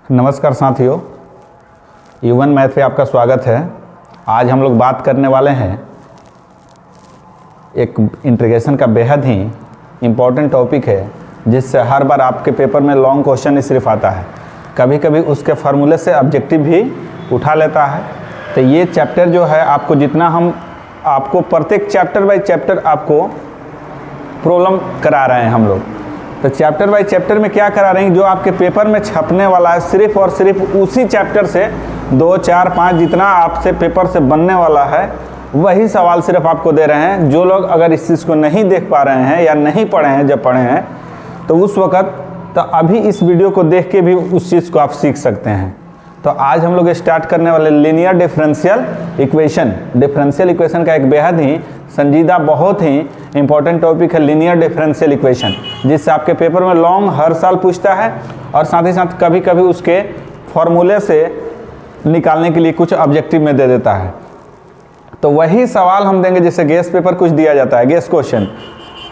नमस्कार साथियों, यूवन मैथ पे आपका स्वागत है। आज हम लोग बात करने वाले हैं एक इंटीग्रेशन का बेहद ही इम्पोर्टेंट टॉपिक है, जिससे हर बार आपके पेपर में लॉन्ग क्वेश्चन ही सिर्फ आता है, कभी कभी उसके फार्मूले से ऑब्जेक्टिव भी उठा लेता है। तो ये चैप्टर जो है आपको जितना हम आपको प्रत्येक चैप्टर बाय चैप्टर आपको प्रॉब्लम करा रहे हैं हम लोग। तो चैप्टर बाय चैप्टर में क्या करा रहे हैं, जो आपके पेपर में छपने वाला है सिर्फ और सिर्फ उसी चैप्टर से 2, 4, 5 जितना आपसे पेपर से बनने वाला है वही सवाल सिर्फ आपको दे रहे हैं। जो लोग अगर इस चीज़ को नहीं देख पा रहे हैं या नहीं पढ़े हैं, जब पढ़े हैं तो उस वक्त तो अभी इस वीडियो को देख के भी उस चीज़ को आप सीख सकते हैं। तो आज हम लोग स्टार्ट करने वाले linear differential equation. Differential equation का एक बेहद ही संजीदा बहुत ही इंपॉर्टेंट टॉपिक है लीनियर डिफरेंशियल इक्वेशन, जिससे आपके पेपर में लॉन्ग हर साल पूछता है और साथ ही साथ कभी कभी उसके फॉर्मूले से निकालने के लिए कुछ ऑब्जेक्टिव में दे देता है। तो वही सवाल हम देंगे जिससे गेस पेपर कुछ दिया जाता है, गेस क्वेश्चन।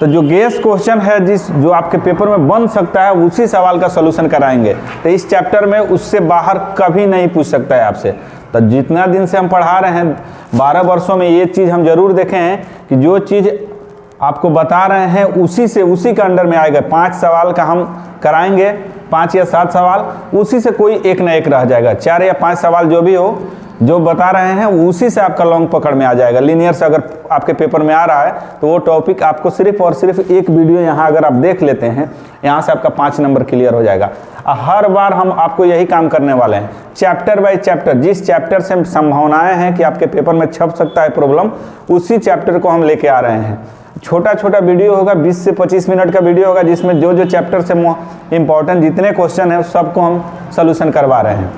तो जो गेस क्वेश्चन है जो आपके पेपर में बन सकता है उसी सवाल का सलूशन कराएंगे। तो इस चैप्टर में उससे बाहर कभी नहीं पूछ सकता है आपसे। तो जितना दिन से हम पढ़ा रहे हैं 12 वर्षों में ये चीज़ हम जरूर देखे हैं कि जो चीज़ आपको बता रहे हैं उसी के अंडर में आएगा। 5 सवाल का हम कराएंगे, 5 या 7 सवाल, उसी से कोई एक ना एक रह जाएगा। 4 या 5 सवाल जो भी हो, जो बता रहे हैं उसी से आपका लॉन्ग पकड़ में आ जाएगा। लीनियर से अगर आपके पेपर में आ रहा है तो वो टॉपिक आपको सिर्फ और सिर्फ एक वीडियो यहाँ अगर आप देख लेते हैं, यहाँ से आपका 5 नंबर क्लियर हो जाएगा। हर बार हम आपको यही काम करने वाले हैं, चैप्टर बाय चैप्टर। जिस चैप्टर से संभावनाएं हैं कि आपके पेपर में छप सकता है प्रॉब्लम, उसी चैप्टर को हम लेके आ रहे हैं। छोटा छोटा वीडियो होगा, 20 से 25 मिनट का वीडियो होगा, जिसमें जो चैप्टर से इम्पोर्टेंट जितने क्वेश्चन हैं सबको हम सॉल्यूशन करवा रहे हैं।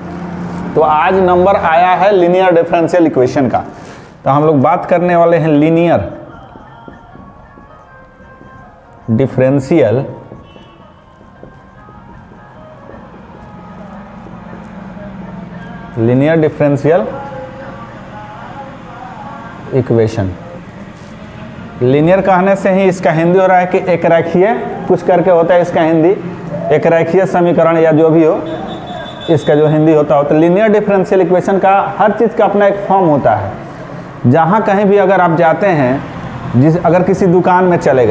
तो आज नंबर आया है लीनियर डिफरेंशियल इक्वेशन का। तो हम लोग बात करने वाले हैं लीनियर डिफरेंशियल इक्वेशन। लीनियर कहने से ही इसका हिंदी हो रहा है कि एक रेखीय, कुछ करके होता है इसका हिंदी, एक रेखीय समीकरण या जो भी हो, इसका जो हिंदी होता हो। तो लीनियर डिफरेंशियल इक्वेशन का हर चीज़ का अपना एक फॉर्म होता है। जहाँ कहीं भी अगर आप जाते हैं, अगर किसी दुकान में चले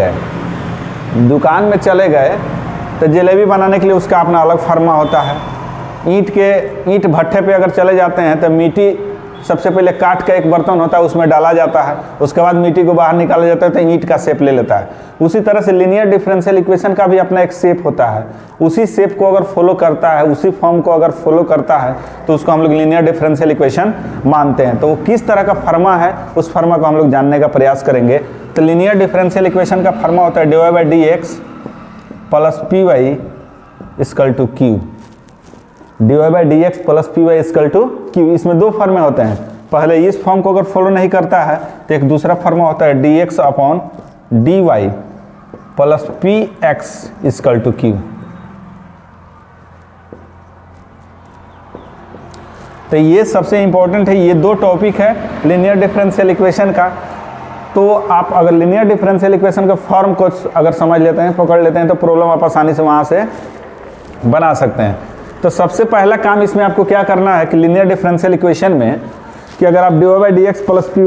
गए तो जलेबी बनाने के लिए उसका अपना अलग फर्मा होता है। ईंट भट्ठे पे अगर चले जाते हैं तो मिट्टी सबसे पहले काट का एक बर्तन होता है, उसमें डाला जाता है, उसके बाद मिट्टी को बाहर निकाला जाता है तो ईंट का शेप ले लेता है। उसी तरह से लीनियर डिफरेंशियल इक्वेशन का भी अपना एक शेप होता है। उसी शेप को अगर फॉलो करता है, उसी फॉर्म को अगर फॉलो करता है तो उसको हम लोग लीनियर डिफरेंशियल इक्वेशन मानते हैं। तो वो किस तरह का फर्मा है, उस फर्मा को हम लोग जानने का प्रयास करेंगे। तो लीनियर डिफरेंशियल इक्वेशन का फर्मा होता है dy/dx plus py equal to q। dy/dx plus py equal to q। इसमें 2 फॉर्मे होते हैं। पहले इस फॉर्म को अगर फॉलो नहीं करता है तो एक दूसरा फॉर्मा होता है dx/dy plus px equal to q। तो ये सबसे इंपॉर्टेंट है। ये 2 टॉपिक है लीनियर डिफरेंशियल इक्वेशन का। तो आप अगर लीनियर डिफरेंशियल इक्वेशन का फॉर्म को अगर समझ लेते हैं, पकड़ लेते हैं, तो प्रॉब्लम आप आसानी से वहाँ से बना सकते हैं। तो सबसे पहला काम इसमें आपको क्या करना है कि लीनियर डिफरेंशियल इक्वेशन में कि अगर आप dy/dx प्लस py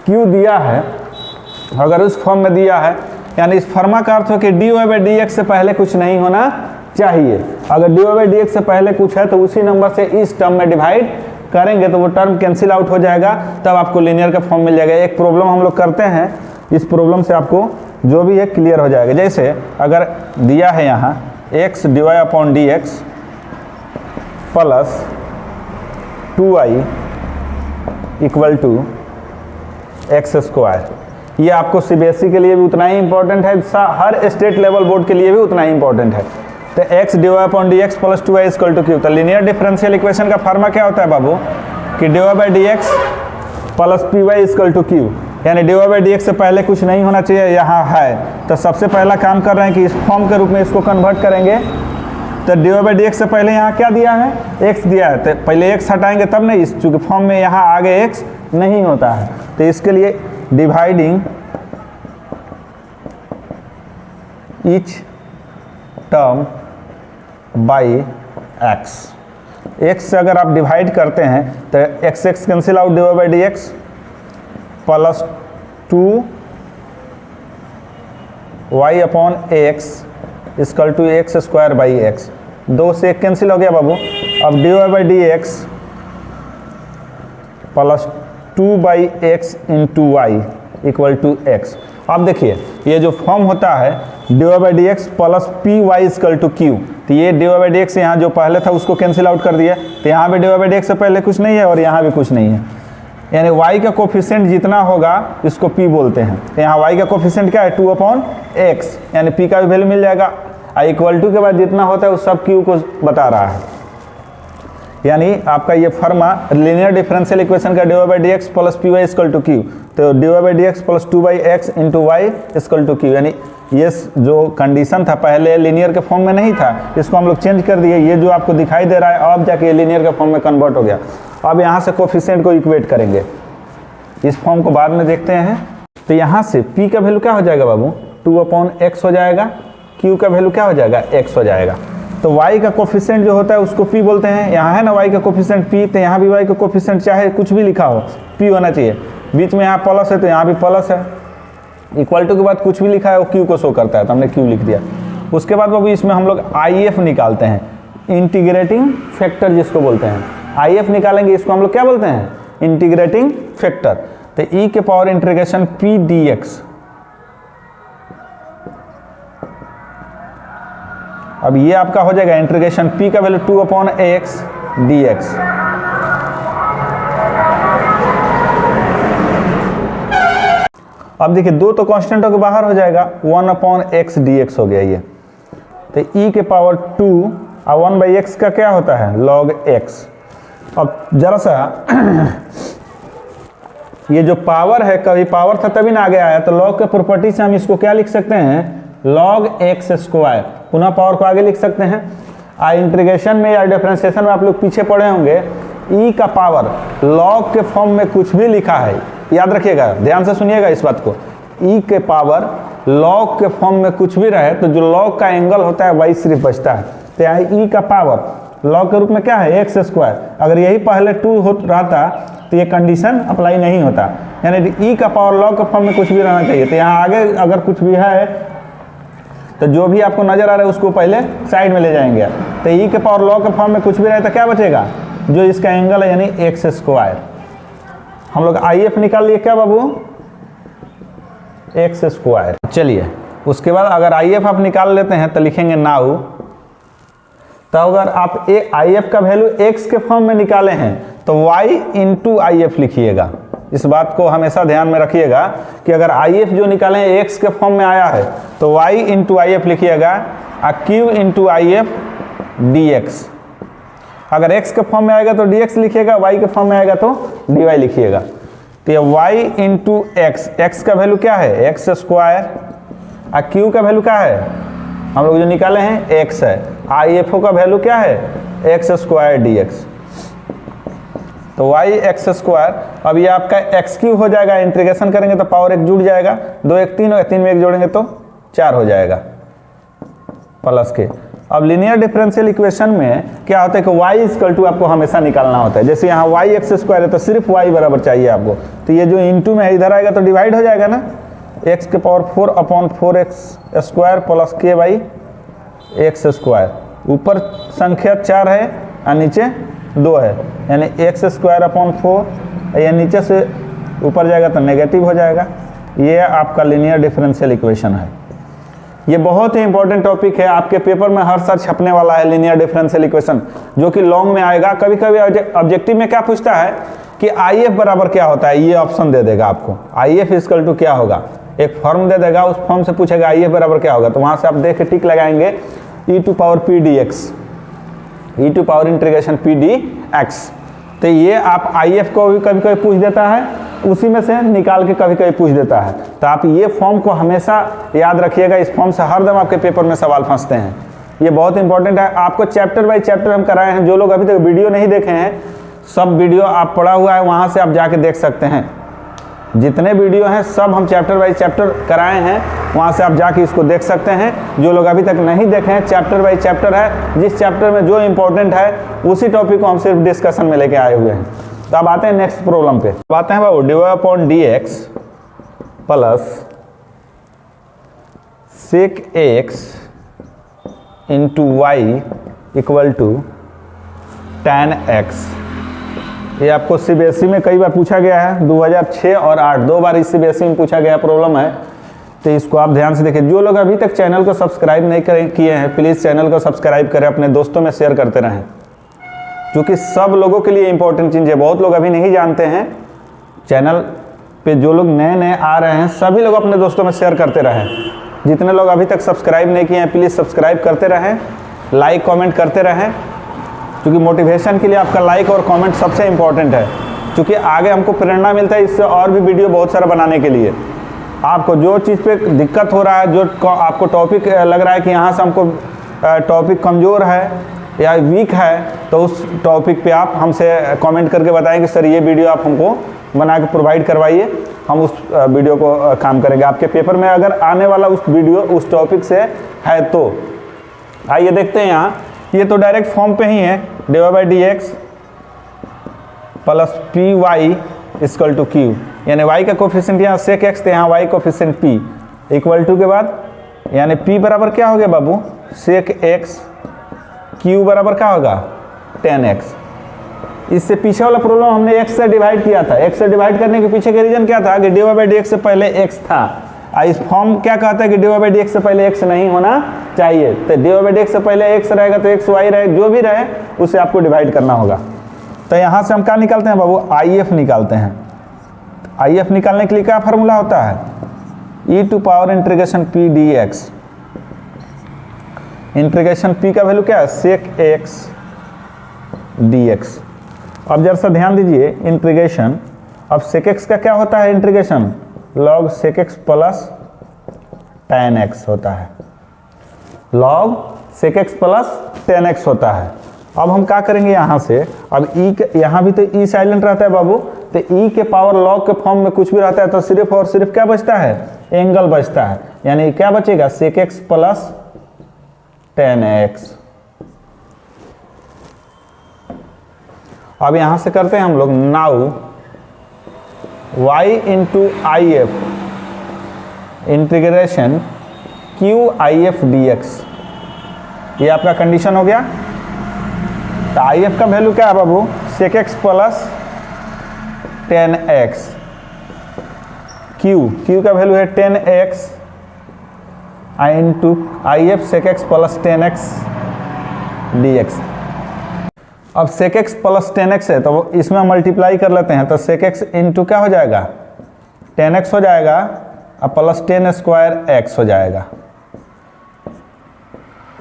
q दिया है, अगर उस फॉर्म में दिया है, यानी इस फॉर्मा का अर्थ हो कि dy/dx से पहले कुछ नहीं होना चाहिए। अगर dy/dx से पहले कुछ है तो उसी नंबर से इस टर्म में डिवाइड करेंगे तो वो टर्म कैंसिल आउट हो जाएगा, तब आपको लीनियर का फॉर्म मिल जाएगा। एक प्रॉब्लम हम लोग करते हैं, इस प्रॉब्लम से आपको जो भी है क्लियर हो जाएगा। जैसे अगर दिया है यहाँ x dy/dx plus 2y equal to x²। ये आपको CBSE के लिए भी उतना ही इंपॉर्टेंट है, हर स्टेट लेवल बोर्ड के लिए भी उतना ही इंपॉर्टेंट है। तो x dy/dx plus 2y equal to q। तो लीनियर डिफरेंशियल इक्वेशन का फॉर्मा क्या होता है बाबू कि dy/dx plus py equal to q, यानी dy/dx से पहले कुछ नहीं होना चाहिए, यहाँ है। तो सबसे पहला काम कर रहे हैं कि इस फॉर्म के रूप में इसको कन्वर्ट करेंगे। तो dy/dx से पहले यहाँ क्या दिया है, x दिया है, तो पहले x हटाएंगे तब नहीं, चूँकि फॉर्म में यहाँ आगे x नहीं होता है। तो इसके लिए dividing each term by X. X से अगर आप डिवाइड करते हैं तो X X cancel out, dy by D x plus 2 y upon X equal to X square by X. 2 से 1 कैंसिल हो गया बाबू। अब dy by D x plus 2 by X into Y equal to X. अब देखिए ये जो form होता है dy by D x plus P Y equal to Q, तो ये dy बाई डी एक्स यहाँ जो पहले था उसको कैंसिल आउट कर दिया, तो यहाँ पे dy बाई डी एक्स से पहले कुछ नहीं है और यहाँ भी कुछ नहीं है, यानी y का कोफिशिएंट जितना होगा इसको p बोलते हैं। तो यहाँ y का कोफिशिएंट क्या है 2 अपॉन एक्स, यानी p का भी वैल्यू मिल जाएगा। इक्वल टू के बाद जितना होता है उस सब q को बता रहा है, यानी आपका ये फॉर्मा लीनियर डिफरेंशियल इक्वेशन का dy by D x plus P Y equal to Q, तो dy by D x plus 2 by X into Y equal to Q, यानी ये जो कंडीशन था पहले लीनियर के फॉर्म में नहीं था, इसको हम लोग चेंज कर दिए। ये जो आपको दिखाई दे रहा है अब जाके लीनियर के फॉर्म में कन्वर्ट हो गया। अब यहाँ से कोफिशिएंट को इक्वेट करेंगे, इस फॉर्म को बाद में देखते हैं। तो यहाँ से p का वैल्यू क्या हो जाएगा बाबू 2 अपॉन एक्स हो जाएगा, q का वैल्यू क्या हो जाएगा x हो जाएगा। तो y का कोफिशिएंट जो होता है उसको p बोलते हैं। यहाँ है ना y का कोफिशिएंट p, तो यहाँ भी y का कोफिशिएंट चाहे कुछ भी लिखा हो p होना चाहिए। बीच में यहाँ प्लस है तो यहाँ भी प्लस है, इक्वल टू के बाद कुछ भी लिखा है वो q को शो करता है, तो हमने q लिख दिया। उसके बाद बाबू इसमें हम लोग IF निकालते हैं, इंटीग्रेटिंग फैक्टर जिसको बोलते हैं। IF निकालेंगे, इसको हम लोग क्या बोलते हैं इंटीग्रेटिंग फैक्टर। तो e के पावर इंटीग्रेशन p dx, अब ये आपका हो जाएगा इंटीग्रेशन p का value 2 upon x D x. अब देखिए 2 तो कांस्टेंटों के बाहर हो जाएगा, 1 अपॉन एक्स डी एक्स हो गया ये। तो e के पावर 2 और 1 बाई एक्स का क्या होता है log x। अब जरा सा ये जो पावर है, कभी पावर था तभी ना आगे आया, तो log के प्रॉपर्टी से हम इसको क्या लिख सकते हैं log x स्क्वायर, पुनः पावर को आगे लिख सकते हैं। इंटीग्रेशन में या डिफरेंशिएशन में आप लोग पीछे पढ़े होंगे, e का पावर log के फॉर्म में कुछ भी लिखा है, याद रखिएगा, ध्यान से सुनिएगा इस बात को। e के पावर log के फॉर्म में कुछ भी रहे तो जो log का एंगल होता है वही सिर्फ बचता है। तो यहाँ e का पावर log के रूप में क्या है एक्स स्क्वायर, अगर यही पहले 2 हो रहता तो ये कंडीशन अप्लाई नहीं होता, यानी e का पावर log के फॉर्म में कुछ भी रहना चाहिए। तो यहाँ आगे अगर कुछ भी है तो जो भी आपको नजर आ रहा है उसको पहले साइड में ले जाएंगे। तो e के पावर log के फॉर्म में कुछ भी रहे तो क्या बचेगा, जो इसका एंगल है यानी एक्स स्क्वायर। हम लोग IF निकाल लिए क्या बाबू एक्स स्क्वायर। चलिए उसके बाद अगर IF आप निकाल लेते हैं तो लिखेंगे नाउ, तो अगर आप IF का वैल्यू x के फॉर्म में निकाले हैं तो y इंटू IF लिखिएगा। इस बात को हमेशा ध्यान में रखिएगा कि अगर IF जो निकाले हैं x के फॉर्म में आया है तो y इंटू IF लिखिएगा, और q इंटू IF dx। अगर x के फॉर्म में आएगा तो dx लिखिएगा, y के फॉर्म में आएगा तो dy लिखिएगा। तो ये y इंटू एक्स, एक्स का वैल्यू क्या है एक्स स्क्वायर, और q का वैल्यू क्या है हम लोग जो निकाले हैं x है, IFO का वैल्यू क्या है एक्स स्क्वायर dx। तो y एक्स स्क्वायर, अब ये आपका एक्स क्यू हो जाएगा, इंटीग्रेशन करेंगे तो पावर 1 जुड़ जाएगा, 2 1 3 होगा, 3 में 1 जोड़ेंगे तो 4 हो जाएगा प्लस के। अब लीनियर डिफरेंशियल इक्वेशन में क्या होता है कि y इक्वल टू आपको हमेशा निकालना होता है। जैसे यहाँ y एक्स स्क्वायर है तो सिर्फ y बराबर चाहिए आपको, तो ये जो इंटू में है इधर आएगा तो डिवाइड हो जाएगा ना, x के power 4 upon 4x square plus k by x square. ऊपर संख्या 4 है और नीचे 2 है, यानी एक्स स्क्वायर अपॉन 4, या नीचे से ऊपर जाएगा तो नेगेटिव हो जाएगा। ये आपका लीनियर डिफरेंशियल इक्वेशन है। ये बहुत ही इंपॉर्टेंट टॉपिक है, आपके पेपर में हर साल छपने वाला है लीनियर डिफरेंशियल इक्वेशन, जो कि लॉन्ग में आएगा। कभी कभी ऑब्जेक्टिव में क्या पूछता है कि IF बराबर क्या होता है, ये ऑप्शन दे देगा आपको, IF इक्वल टू क्या होगा, एक फॉर्म दे देगा, उस फॉर्म से पूछेगा IF बराबर क्या होगा, तो वहाँ से आप देख के टिक लगाएंगे e to power p dx, e to power integration p dx। तो ये आप IF को भी कभी कभी पूछ देता है, उसी में से निकाल के कभी कभी पूछ देता है। तो आप ये फॉर्म को हमेशा याद रखिएगा, इस फॉर्म से हरदम आपके पेपर में सवाल फंसते हैं। ये बहुत इंपॉर्टेंट है, आपको चैप्टर बाय चैप्टर हम कराए हैं। जो लोग अभी तक वीडियो नहीं देखे हैं, सब वीडियो आप पढ़ा हुआ है, वहाँ से आप जाके देख सकते हैं। जितने वीडियो हैं सब हम चैप्टर बाई चैप्टर कराए हैं, वहाँ से आप जाके इसको देख सकते हैं। जो लोग अभी तक नहीं देखे हैं, चैप्टर बाई चैप्टर है, जिस चैप्टर में जो इम्पोर्टेंट है उसी टॉपिक को हम सिर्फ डिस्कशन में लेके आए हुए हैं। तो अब आते हैं नेक्स्ट प्रॉब्लम पे। अब आते हैं बाबू dy अपॉन dx plus sec x into Y equal to tan x। ये आपको CBSE में कई बार पूछा गया है, 2006 और 8 दो बार इस CBSE में पूछा गया प्रॉब्लम है। तो इसको आप ध्यान से देखिए। जो लोग अभी तक चैनल को सब्सक्राइब नहीं किए हैं, प्लीज़ चैनल को सब्सक्राइब करें, अपने दोस्तों में शेयर करते रहें, क्योंकि सब लोगों के लिए इंपॉर्टेंट चीज़ है। बहुत लोग अभी नहीं जानते हैं। चैनल पे जो लोग नए नए आ रहे हैं, सभी लोग अपने दोस्तों में शेयर करते रहें। जितने लोग अभी तक सब्सक्राइब नहीं किए हैं, प्लीज़ सब्सक्राइब करते रहें, लाइक कमेंट करते रहें, क्योंकि मोटिवेशन के लिए आपका लाइक और कमेंट सबसे इम्पोर्टेंट है। क्योंकि आगे हमको प्रेरणा मिलता है इससे और भी वीडियो बहुत सारा बनाने के लिए। आपको जो चीज़ पे दिक्कत हो रहा है, जो आपको टॉपिक लग रहा है कि यहाँ से हमको टॉपिक कमज़ोर है या वीक है, तो उस टॉपिक पे आप हमसे कमेंट करके बताएं कि सर ये वीडियो आप हमको बना के प्रोवाइड करवाइए, हम उस वीडियो को काम करेंगे। आपके पेपर में अगर आने वाला उस वीडियो उस टॉपिक से है तो आइए देखते हैं। यहाँ ये तो डायरेक्ट फॉर्म पे ही है, dy by dx plus P Y equal to Q, यानी y का कोफिशिएंट यहाँ sec x थे, यहाँ y coefficient p equal to के बाद यानी p बराबर क्या हो गया बाबू, sec x, q बराबर क्या होगा tan x। इससे पीछे वाला प्रॉब्लम हमने x से डिवाइड किया था। x से डिवाइड करने के पीछे का रीजन क्या था कि dy बाई dx से पहले x था। इस फॉर्म क्या कहता है कि dy बाई dx से पहले x नहीं होना चाहिए। तो dy बाई dx से पहले x रहेगा तो x y रहे, जो भी रहे उसे आपको डिवाइड करना होगा। तो यहाँ से हम क्या निकालते हैं बाबू, IF निकालते हैं। IF निकालने के लिए क्या फार्मूला होता है, e to power integration p dx। Integration p का वैल्यू क्या है, sec x dx। अब जरा सा ध्यान दीजिए इंटीग्रेशन। अब sec x का क्या होता है integration, log sec x plus tan x होता है, log sec x plus tan x होता है। अब हम क्या करेंगे यहाँ से, अब e यहाँ भी तो e साइलेंट रहता है बाबू, तो e के पावर log के फॉर्म में कुछ भी रहता है तो सिर्फ और सिर्फ क्या बचता है, एंगल बचता है। यानी क्या बचेगा, sec x plus tan x। अब यहाँ से करते हैं हम लोग now y into I F integration Q I F D x. ये आपका कंडीशन हो गया। तो आई एफ का वैल्यू क्या है बाबू, sec x plus tan x। Q का वैल्यू है tan x into I F sec x plus tan x dx। अब sec x plus tan x है तो इसमें मल्टीप्लाई कर लेते हैं, तो sec x इंटू क्या हो जाएगा, tan x हो जाएगा, अब प्लस tan स्क्वायर x हो जाएगा।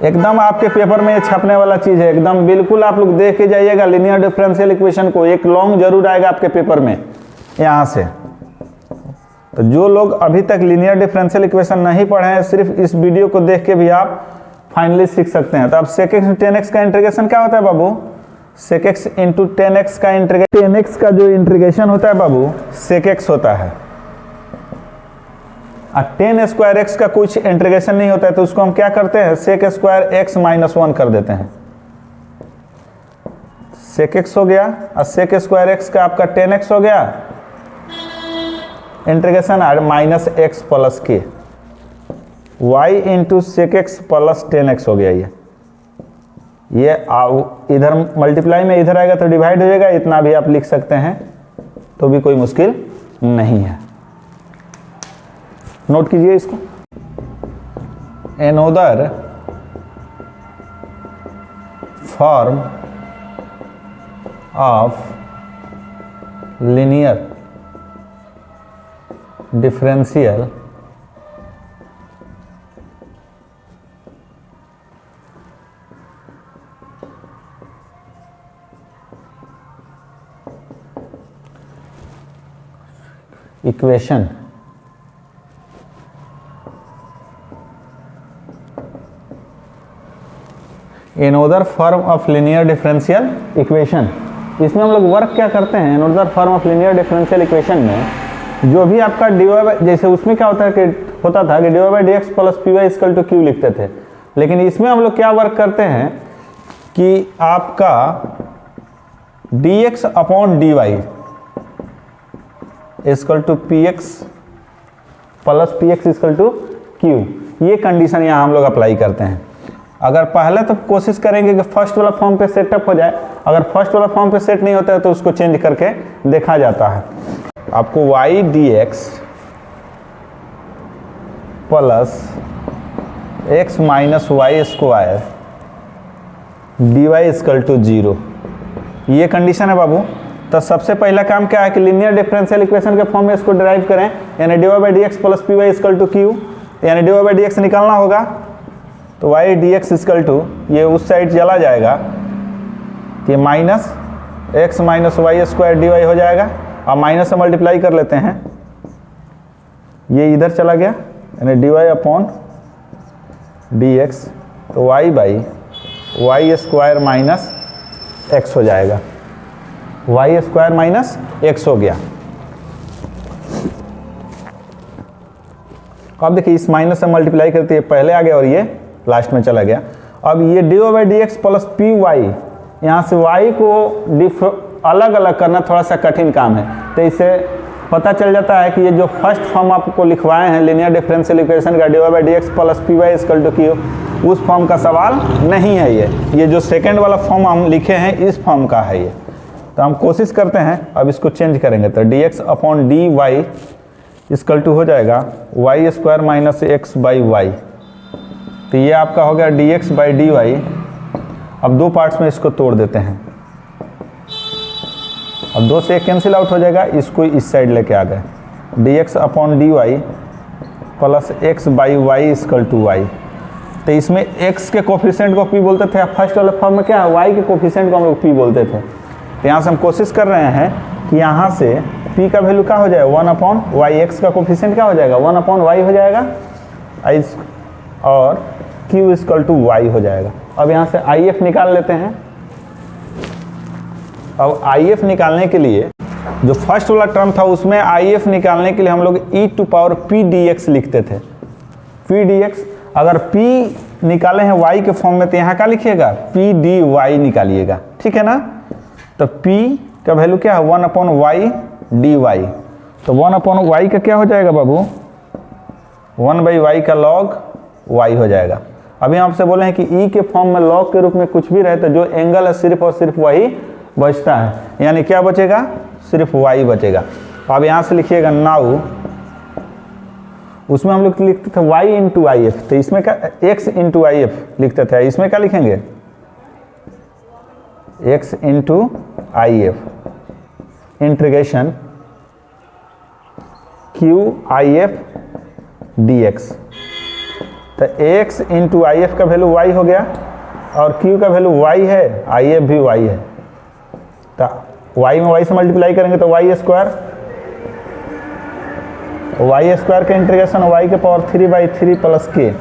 एकदम आपके पेपर में ये छपने वाला चीज़ है, एकदम बिल्कुल आप लोग देख के जाइएगा। लीनियर डिफरेंशियल इक्वेशन को एक लॉन्ग जरूर आएगा आपके पेपर में यहाँ से। तो जो लोग अभी तक लीनियर डिफरेंशियल इक्वेशन नहीं पढ़े हैं, सिर्फ इस वीडियो को देख के भी आप फाइनली सीख सकते हैं। तो अब sec x tan x का इंटीग्रेशन क्या होता है बाबू, sec x into tan x का इंटीग्रेशन, tan x का जो इंटीग्रेशन होता है बाबू sec x होता है। tan स्क्वायर x का कुछ इंटीग्रेशन नहीं होता है, तो उसको हम क्या करते हैं, sec स्क्वायर x माइनस 1 कर देते हैं। sec x हो गया और sec स्क्वायर x का आपका tan x हो गया, integration minus x plus k, y into sec x plus tan x हो गया। ये इधर मल्टीप्लाई में इधर आएगा तो डिवाइड हो जाएगा, इतना भी आप लिख सकते हैं तो भी कोई मुश्किल नहीं है। नोट कीजिए इसको। Another form of linear differential equation another form of linear differential equation. इसमें हम लोग वर्क क्या करते हैं, another form of linear differential equation में जो भी आपका dy जैसे उसमें क्या होता है कि होता था कि dy by D x plus P Y equal to Q लिखते थे, लेकिन इसमें हम लोग क्या वर्क करते हैं कि आपका dx upon dy equal to P X plus P X equal to Q, ये कंडीशन यहाँ हम लोग अप्लाई करते हैं। अगर पहले तो कोशिश करेंगे कि फर्स्ट वाला फॉर्म पे सेटअप हो जाए, अगर फर्स्ट वाला फॉर्म पे सेट नहीं होता है तो उसको चेंज करके देखा जाता है। आपको y dx plus x minus Y square D Y equal to 0, ये कंडीशन है बाबू। तो सबसे पहला काम क्या है कि लीनियर डिफरेंशियल इक्वेशन के फॉर्म में इसको डिराइव करें, यानी d Y by D x plus P Y equal to Q, यानी d Y by D x निकालना होगा तो y d x equal to ये उस साइड चला जाएगा, ये minus x minus Y square D y हो जाएगा, अब माइनस से मल्टीप्लाई कर लेते हैं, ये इधर चला गया यानी d y upon d x, तो y by y square minus x हो जाएगा, वाई स्क्वायर माइनस एक्स हो गया। अब देखिए इस माइनस से मल्टीप्लाई करते हैं, पहले आ गया और ये लास्ट में चला गया। अब ये D Y by D x plus P Y, यहाँ से वाई को अलग अलग करना थोड़ा सा कठिन काम है, तो इससे पता चल जाता है कि ये जो फर्स्ट फॉर्म आपको लिखवाए हैं लीनियर डिफरेंशियल इक्वेशन का D Y by D x plus P Y equal to Q, उस फॉर्म का सवाल नहीं है। ये जो सेकेंड वाला फॉर्म हम लिखे हैं इस फॉर्म का है ये। तो हम कोशिश करते हैं अब इसको चेंज करेंगे, तो D X upon D Y equal to हो जाएगा Y square minus X by Y, तो ये आपका हो गया D X by D Y. अब दो पार्ट्स में इसको तोड़ देते हैं, अब दो से एक कैंसिल आउट हो जाएगा, इसको इस साइड लेके आ गए, D X upon D Y plus X by Y equal to Y. तो इसमें x के कोफिशिएंट को p बोलते थे, फर्स्ट वाले फॉर्म में क्या है y के कोफिशिएंट को हम लोग p बोलते थे। तो यहाँ से हम कोशिश कर रहे हैं कि यहाँ से p का वैल्यू क्या हो जाए 1 अपॉन वाई, x का कोफिशिएंट क्या हो जाएगा 1 अपॉन वाई हो जाएगा, और q इक्वल टू वाई हो जाएगा। अब यहाँ से if निकाल लेते हैं। अब if निकालने के लिए जो फर्स्ट वाला टर्म था उसमें if निकालने के लिए हम लोग e to power p dx लिखते थे, p dx। अगर p निकाले हैं y के फॉर्म में तो यहाँ क्या लिखिएगा p dy निकालिएगा, ठीक है ना। तो p का वैल्यू क्या है 1 अपॉन वाई डी वाई, तो 1 अपॉन वाई का क्या हो जाएगा बाबू 1 बाई वाई का लॉग y हो जाएगा। अभी आपसे बोले हैं कि e के फॉर्म में लॉग के रूप में कुछ भी रहे तो जो एंगल है सिर्फ और सिर्फ वही बचता है, यानी क्या बचेगा सिर्फ y बचेगा। अब यहाँ से लिखिएगा नाउ, उसमें हम लोग लिखते थे y इंटू आई एफ, तो इसमें क्या x इंटू आई एफ लिखते थे, इसमें क्या लिखेंगे x into I F integration q I F D x. तो x इंटू आई एफ का वैल्यू y हो गया और q का वैल्यू y है, आई एफ भी y है, तो y में y से मल्टीप्लाई करेंगे तो वाई स्क्वायर, वाई स्क्वायर का इंटीग्रेशन y के पावर 3/3 प्लस k।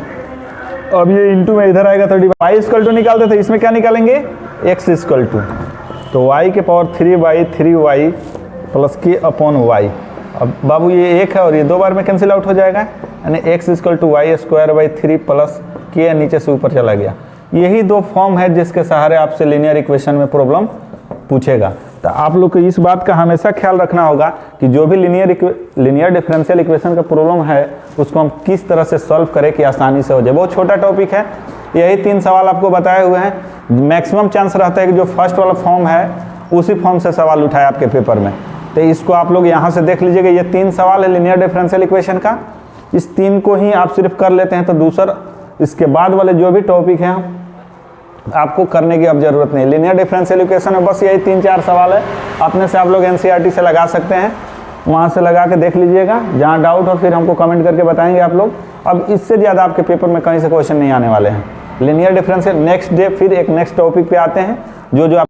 अब ये इंटू में इधर आएगा तो वाई इक्वल टू निकालते थे, इसमें क्या निकालेंगे x इक्वल टू, तो y के power 3/3y plus k upon y। अब बाबू ये एक है और ये दो बार में कैंसिल आउट हो जाएगा, यानी x equal to Y square by 3 plus k नीचे से ऊपर चला गया। यही दो फॉर्म है जिसके सहारे आपसे लीनियर इक्वेशन में प्रॉब्लम पूछेगा। तो आप लोग को इस बात का हमेशा ख्याल रखना होगा कि जो भी लीनियर डिफरेंशियल इक्वेशन का प्रॉब्लम है उसको हम किस तरह से सॉल्व करें कि आसानी से हो जाए। बहुत छोटा टॉपिक है, यही 3 सवाल आपको बताए हुए हैं। मैक्सिमम चांस रहता है कि जो फर्स्ट वाला फॉर्म है उसी फॉर्म से सवाल उठाए आपके पेपर में, तो इसको आप लोग यहाँ से देख लीजिएगा। ये 3 सवाल है लीनियर डिफरेंशियल इक्वेशन का, इस 3 को ही आप सिर्फ कर लेते हैं तो दूसरा इसके बाद वाले जो भी टॉपिक हैं आपको करने की अब जरूरत नहीं। लीनियर डिफरेंशियल इक्वेशन में बस यही 3-4 सवाल है, अपने से आप लोग एनसीईआरटी से लगा सकते हैं, वहाँ से लगा के देख लीजिएगा। जहाँ डाउट हो फिर हमको कमेंट करके बताएंगे आप लोग। अब इससे ज़्यादा आपके पेपर में कहीं से क्वेश्चन नहीं आने वाले हैं। लीनियर डिफरेंशियल नेक्स्ट डे फिर एक नेक्स्ट टॉपिक पे आते हैं जो आप